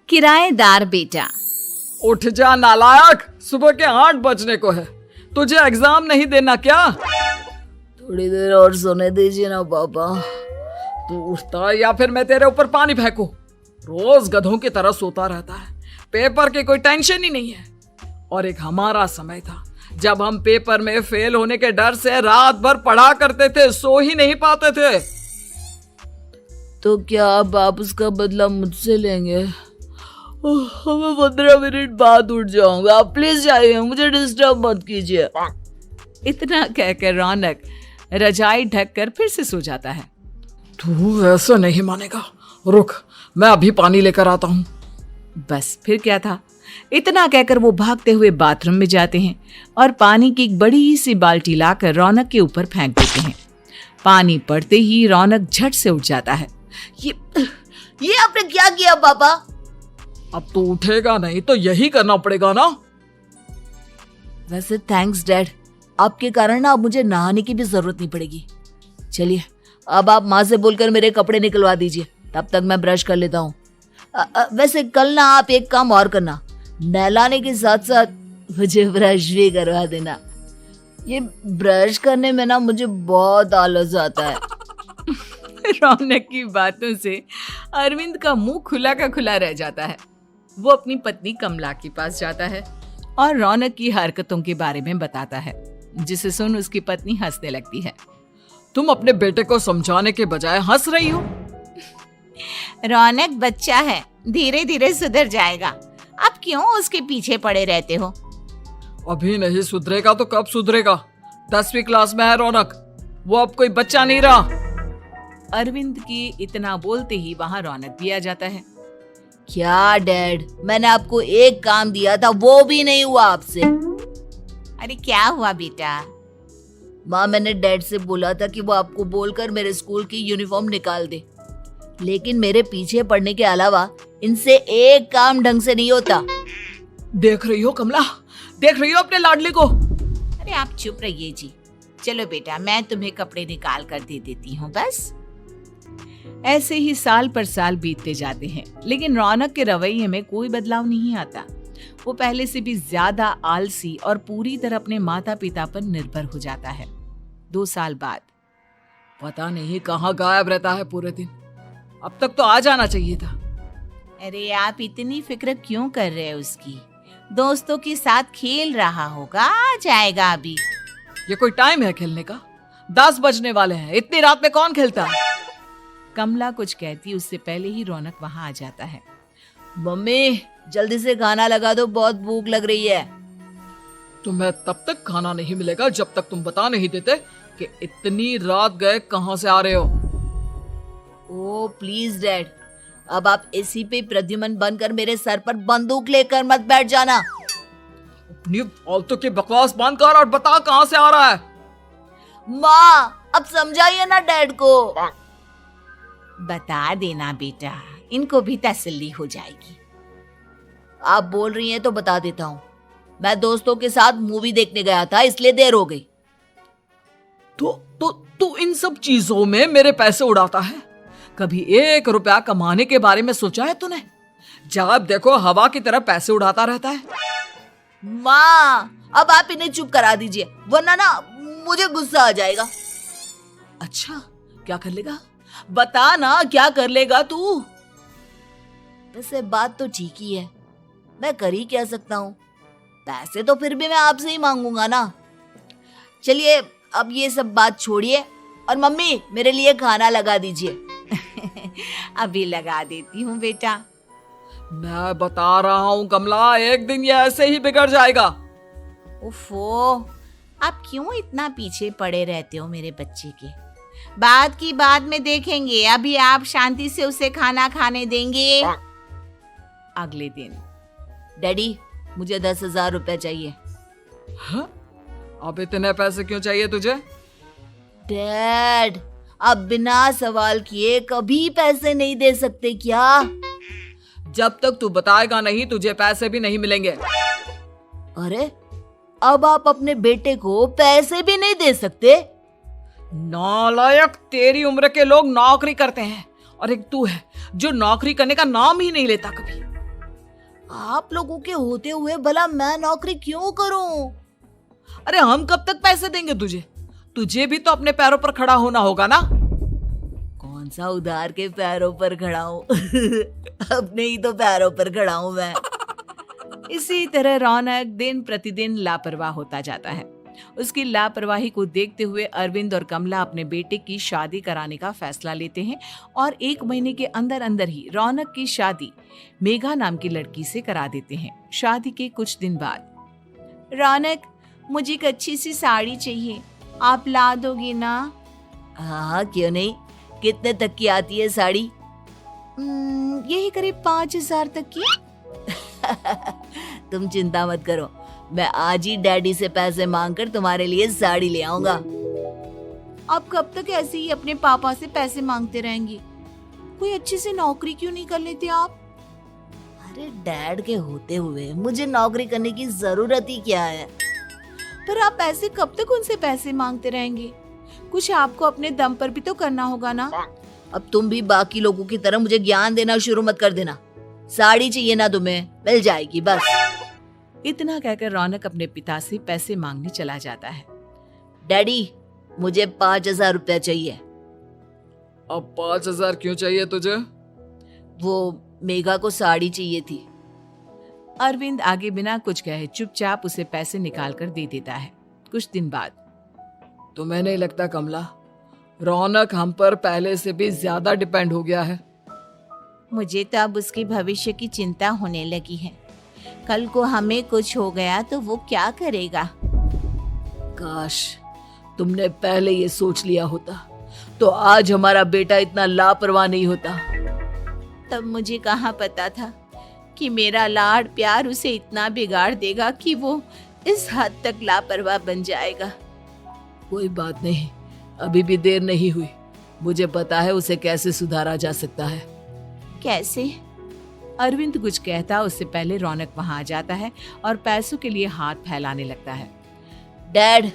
किराएदार बेटा। उठ जा नालायक, सुबह के 8 बजने को है। तुझे एग्जाम नहीं देना क्या? थोड़ी देर और सोने दीजिए ना पापा। तू उठता या फिर मैं तेरे ऊपर पानी फेंकूं? रोज गधों की तरह सोता रहता है, पेपर की कोई टेंशन ही नहीं है। और एक हमारा समय था जब हम पेपर में फेल होने के डर से रात भर पढ़ा करते थे, सो ही नहीं पाते थे। तो क्या अब आप उसका बदला मुझसे लेंगे? मैं 15 मिनट बाद उठ जाऊंगा, आप प्लीज जाइए, मुझे डिस्टर्ब मत कीजिए। इतना कहकर रौनक रजाई ढक कर फिर से सो जाता है। तू ऐसा नहीं मानेगा, रुक मैं अभी पानी लेकर आता हूँ। बस फिर क्या था, इतना कहकर वो भागते हुए बाथरूम में जाते हैं और पानी की एक बड़ी सी बाल्टी लाकर रौनक के ऊपर फेंक देते हैं। पानी पड़ते ही रौनक झट से उठ जाता है। ये आपने क्या किया पापा? अब तो उठेगा नहीं तो यही करना पड़ेगा ना। वैसे थैंक्स डैड, आपके कारण ना अब मुझे नहाने की भी जरूरत नहीं पड़ेगी। चलिए अब आप माँ से बोलकर मेरे कपड़े निकलवा दीजिए, तब तक मैं ब्रश कर लेता हूँ। वैसे कल ना आप एक काम और करना, नहलाने के साथ साथ मुझे ब्रश भी करवा देना। ये ब्रश करने में ना मुझे बहुत आलस आता है। रौनक की बातों से अरविंद का मुंह खुला का खुला रह जाता है। वो अपनी पत्नी कमला के पास जाता है और रौनक की हरकतों के बारे में बताता है, जिसे सुन उसकी पत्नी हंसने लगती है। तुम अपने बेटे को समझाने के बजाय हंस रही हो। रौनक बच्चा है, धीरे धीरे सुधर जाएगा, आप क्यों उसके पीछे पड़े रहते हो? अभी नहीं सुधरेगा तो कब सुधरेगा? 10वीं क्लास में है रौनक, वो अब कोई बच्चा नहीं रहा। अरविंद की इतना बोलते ही वहां रौनक भी आ जाता है। क्या डैड, मैंने आपको एक काम दिया था, वो भी नहीं हुआ आपसे। अरे क्या हुआ बेटा? माँ, मैंने डैड से बोला था कि वो आपको बोलकर मेरे स्कूल की यूनिफॉर्म निकाल दे, लेकिन मेरे पीछे पड़ने के अलावा इनसे एक काम ढंग से नहीं होता। देख रही हो कमला, देख रही हो अपने लाडले को? अरे आप चुप रहिए जी। चलो बेटा, मैं तुम्हें कपड़े निकाल कर दे देती हूँ। बस ऐसे ही साल पर साल बीतते जाते हैं, लेकिन रौनक के रवैये में कोई बदलाव नहीं आता। वो पहले से भी ज्यादा आलसी और पूरी तरह अपने माता पिता पर निर्भर हो जाता है। 2 साल बाद पता नहीं कहाँ गायब रहता है पूरे दिन, अब तक तो आ जाना चाहिए था। अरे आप इतनी फिक्र क्यों कर रहे हैं उसकी? दोस्तों के साथ खेल रहा होगा, आ जाएगा अभी। ये कोई टाइम है खेलने का? 10 बजने वाले हैं, इतनी रात में कौन खेलता है? कमला कुछ कहती उससे पहले ही रौनक वहां आ जाता है। मम्मी जल्दी से खाना लगा दो, बहुत भूख लग रही है। तुम्हें तब तक खाना नहीं मिलेगा जब तक तुम बता नहीं देते कि इतनी रात गए कहाँ से आ रहे हो। ओ प्लीज डैड, अब आप इसी पे प्रद्युमन बनकर मेरे सर पर बंदूक लेकर मत बैठ जाना। अपनी फालतू की बकवास बंद कर और बता कहाँ से आ रहा है। माँ अब समझाइए ना डैड को। बता देना बेटा, इनको भी तसल्ली हो जाएगी। आप बोल रही हैं तो बता देता हूँ, मैं दोस्तों के साथ मूवी देखने गया था, इसलिए देर हो गई। तो इन सब चीजों में मेरे पैसे उड़ाता है। कभी 1 रुपया कमाने के बारे में सोचा है तूने? जब देखो हवा की तरह पैसे उड़ाता रहता है। माँ अब आप इन्हें चुप करा दीजिए, वरना ना मुझे गुस्सा आ जाएगा। अच्छा क्या कर लेगा? बता ना क्या कर लेगा तू? वैसे बात तो ठीक ही है, मैं कर ही क्या सकता हूँ। पैसे तो फिर भी मैं आपसे ही मांगूंगा ना। चलिए अब ये सब बात छोड़िए और मम्मी मेरे लिए खाना लगा दीजिए। अभी लगा देती हूँ बेटा। मैं बता रहा हूँ कमला, एक दिन ये ऐसे ही बिगड़ जाएगा। उफ़ो, आप क्यों इतना पीछे पड़े रहते हो मेरे बच्चे के? बात की बाद में देखेंगे, अभी आप शांति से उसे खाना खाने देंगे। अगले दिन डैडी मुझे 10,000 रुपए चाहिए। हाँ? अब इतने पैसे क्यों चाहिए तुझे? डैड आप बिना सवाल किए कभी पैसे नहीं दे सकते क्या? जब तक तू बताएगा नहीं तुझे पैसे भी नहीं मिलेंगे। अरे अब आप अपने बेटे को पैसे भी नहीं दे सकते? नालायक, तेरी उम्र के लोग नौकरी करते हैं और एक तू है जो नौकरी करने का नाम ही नहीं लेता कभी। आप लोगों के होते हुए भला मैं नौकरी क्यों करूं? अरे हम कब तक पैसे देंगे तुझे? तुझे भी तो अपने पैरों पर खड़ा होना होगा ना। कौन सा उधार के पैरों पर खड़ा हूं? अपने ही तो पैरों पर खड़ा हूं मैं। इसी तरह रौनक दिन प्रतिदिन लापरवाह होता जाता है। उसकी लापरवाही को देखते हुए अरविंद और कमला अपने बेटे की शादी कराने का फैसला लेते हैं और 1 महीने के अंदर अंदर ही रौनक की शादी मेघा नाम की लड़की से करा देते हैं। शादी के कुछ दिन बाद, रौनक, मुझे एक अच्छी सी साड़ी चाहिए, आप ला दोगे ना? हाँ, क्यों नहीं। कितने तक की आती है साड़ी? यही करीब 5,000 तक की। तुम चिंता मत करो, मैं आज ही डैडी से पैसे मांगकर तुम्हारे लिए साड़ी ले आऊंगा। आप कब तक ऐसे ही अपने पापा से पैसे मांगते रहेंगे? कोई अच्छी सी नौकरी क्यों नहीं कर लेते आप? अरे डैड के होते हुए मुझे नौकरी करने की जरूरत ही क्या है? पर आप ऐसे कब तक उनसे पैसे मांगते रहेंगे? कुछ आपको अपने दम पर भी तो करना होगा ना। अब तुम भी बाकी लोगों की तरह मुझे ज्ञान देना शुरू मत कर देना। साड़ी चाहिए ना तुम्हें, मिल जाएगी बस। इतना कहकर रौनक अपने पिता से पैसे मांगने चला जाता है। डैडी, मुझे 5,000 रुपया चाहिए। अब 5,000 क्यों चाहिए तुझे? वो मेघा को साड़ी चाहिए थी। अरविंद आगे बिना कुछ कहे चुपचाप उसे पैसे निकाल कर दे देता है। कुछ दिन बाद, तुम्हें नहीं लगता कमला, रौनक हम पर पहले से भी ज्यादा डिपेंड हो गया है? मुझे तो अब उसके भविष्य की चिंता होने लगी है। कल को हमें कुछ हो गया तो वो क्या करेगा? काश तुमने पहले ये सोच लिया होता तो आज हमारा बेटा इतना लापरवाह नहीं होता। तब मुझे कहाँ पता था कि मेरा लाड प्यार उसे इतना बिगाड़ देगा कि वो इस हद तक लापरवाह बन जाएगा। कोई बात नहीं, अभी भी देर नहीं हुई। मुझे पता है उसे कैसे सुधारा जा सकता है। कैसे? अरविंद कुछ कहता उससे पहले रौनक वहां आ जाता है और पैसों के लिए हाथ फैलाने लगता है। डैड,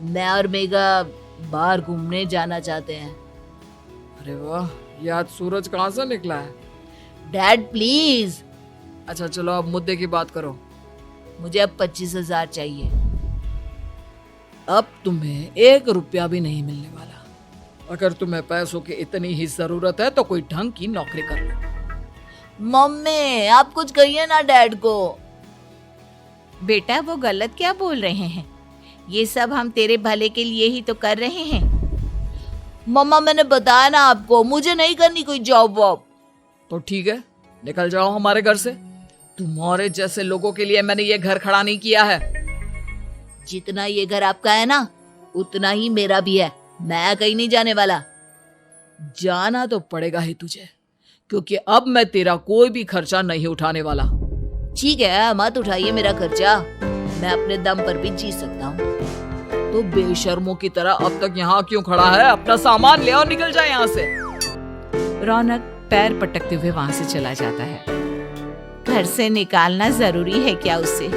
मैं और मेघा बाहर घूमने जाना चाहते हैं। अरे वाह, ये आज सूरज कहाँ से निकला है? Dad please. अच्छा चलो अब मुद्दे की बात करो। मुझे अब 25,000 चाहिए। अब तुम्हें 1 रुपया भी नहीं मिलने वाला। अगर तुम्हें पैसों की इतनी ही जरूरत है तो कोई ढंग की नौकरी कर लो। मम्मी, आप कुछ कहिए ना डैड को। बेटा, वो गलत क्या बोल रहे हैं? ये सब हम तेरे भले के लिए ही तो कर रहे हैं। मम्मा, मैंने बताया ना आपको, मुझे नहीं करनी कोई जॉब वॉब। तो ठीक है, निकल जाओ हमारे घर से। तुम्हारे जैसे लोगों के लिए मैंने ये घर खड़ा नहीं किया है। जितना ये घर आपका है ना, उतना ही मेरा भी है। मैं कहीं नहीं जाने वाला। जाना तो पड़ेगा ही तुझे, क्योंकि अब मैं तेरा कोई भी खर्चा नहीं उठाने वाला। ठीक है, मत उठाइए मेरा खर्चा, मैं अपने दम पर भी जी सकता हूँ। तो बेशर्मों की तरह अब तक यहाँ क्यों खड़ा है? अपना सामान ले और निकल जाए यहाँ से। रौनक पैर पटकते हुए वहां से चला जाता है। घर से निकालना जरूरी है क्या उसे?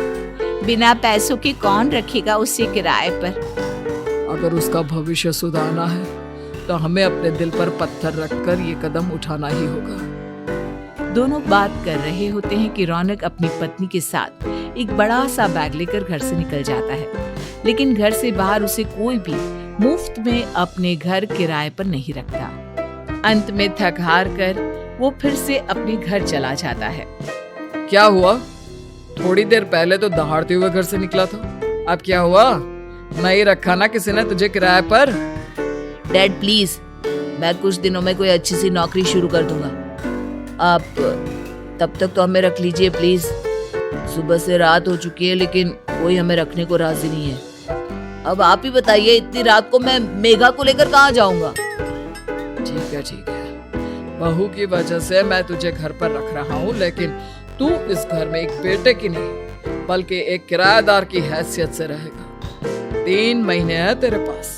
बिना पैसों के कौन रखेगा उसे किराए पर? अगर उसका भविष्य सुधारना है तो हमें अपने दिल पर पत्थर रखकर ये कदम उठाना ही होगा। दोनों बात कर रहे होते हैं कि रौनक अपनी पत्नी के साथ एक बड़ा सा बैग लेकर घर से निकल जाता है, लेकिन घर से बाहर उसे कोई भी मुफ्त में अपने घर किराए पर नहीं रखता। अंत में थक हार कर वो फिर से अपने घर चला जाता है। क्या हुआ? थोड़ी देर पहले तो दहाड़ते हुए घर से निकला था, अब क्या हुआ? नहीं रखा ना किसी ने तुझे किराए पर? डैड प्लीज, मैं कुछ दिनों में कोई अच्छी सी नौकरी शुरू कर दूंगा। आप तब तक तो हमें रख लीजिए प्लीज। सुबह से रात हो चुकी है लेकिन कोई हमें रखने को राजी नहीं है। अब आप ही बताइए, इतनी रात को मैं मेघा को लेकर कहाँ जाऊंगा? ठीक है, बहू की वजह से मैं तुझे घर पर रख रहा हूँ, लेकिन तू इस घर में एक बेटे की नहीं बल्कि एक किराएदार की हैसियत से रहेगा। 3 महीने है तेरे पास।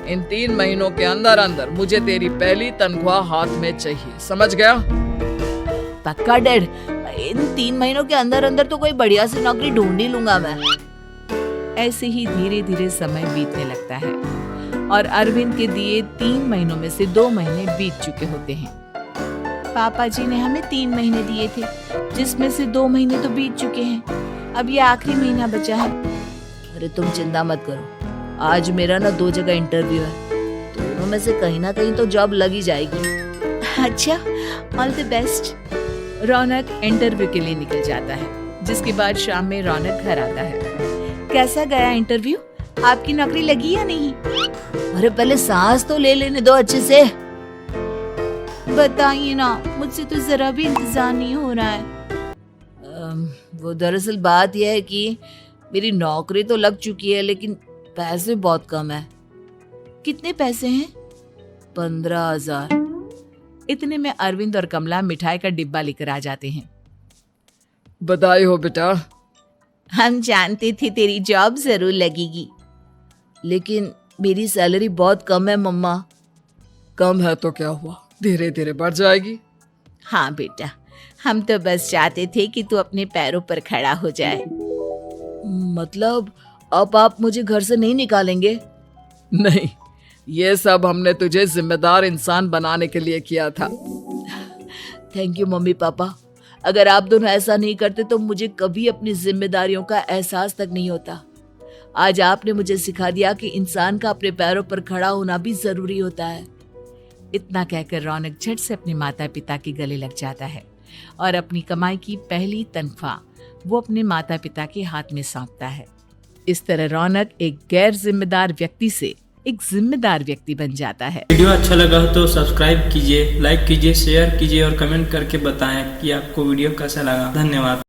इन 3 महीनों के अंदर अंदर मुझे तेरी पहली तनख्वाह हाथ में चाहिए, समझ गया? पक्का डैड, इन 3 महीनों के अंदर अंदर तो कोई बढ़िया सी नौकरी ढूंढ ही लूंगा मैं। ऐसे ही धीरे धीरे समय बीतने लगता है। और अरविंद के दिए 3 महीनों में से 2 महीने बीत चुके होते हैं। पापा जी ने हमें 3 महीने दिए थे, जिसमें से 2 महीने तो बीत चुके हैं। अब ये आखिरी महीना बचा है। अरे तुम चिंता मत करो, आज मेरा ना 2 जगह इंटरव्यू है, दोनों में से कहीं ना कहीं तो जॉब लगी जाएगी। अच्छा, all the best. Raunak interview के लिए निकल जाता है, जिसके बाद शाम में रौनक घर आता है। कैसा गया इंटरव्यू? आपकी नौकरी लगी या नहीं? अरे पहले सांस तो ले लेने दो अच्छे से। बताइए ना, मुझसे तो जरा भी इंतजार नहीं हो रहा है। वो दरअसल बात यह है कि मेरी नौकरी तो लग चुकी है, लेकिन पैसे बहुत कम है। कितने पैसे हैं? 15,000। इतने में अरविंद और कमला मिठाई का डिब्बा लेकर आ जाते हैं। बधाई हो बेटा। हम जानते थे तेरी जॉब जरूर लगेगी। लेकिन मेरी सैलरी बहुत कम है मम्मा। कम है तो क्या हुआ, धीरे धीरे बढ़ जाएगी। हाँ बेटा, हम तो बस चाहते थे कि तू अपने पैरों पर खड़ा हो जाए। मतलब अब आप मुझे घर से नहीं निकालेंगे? नहीं, ये सब हमने तुझे जिम्मेदार इंसान बनाने के लिए किया था। Thank you mummy papa. अगर आप दोनों ऐसा नहीं करते तो मुझे कभी अपनी जिम्मेदारियों का एहसास तक नहीं होता। आज आपने मुझे सिखा दिया कि इंसान का अपने पैरों पर खड़ा होना भी जरूरी होता है। इतना कहकर रौनक झट से अपने माता पिता के गले लग जाता है और अपनी कमाई की पहली तनख्वाह वो अपने माता पिता के हाथ में सौंपता है। इस तरह रौनक एक गैर जिम्मेदार व्यक्ति से एक जिम्मेदार व्यक्ति बन जाता है। वीडियो अच्छा लगा तो सब्सक्राइब कीजिए, लाइक कीजिए, शेयर कीजिए और कमेंट करके बताएं कि आपको वीडियो कैसा लगा। धन्यवाद।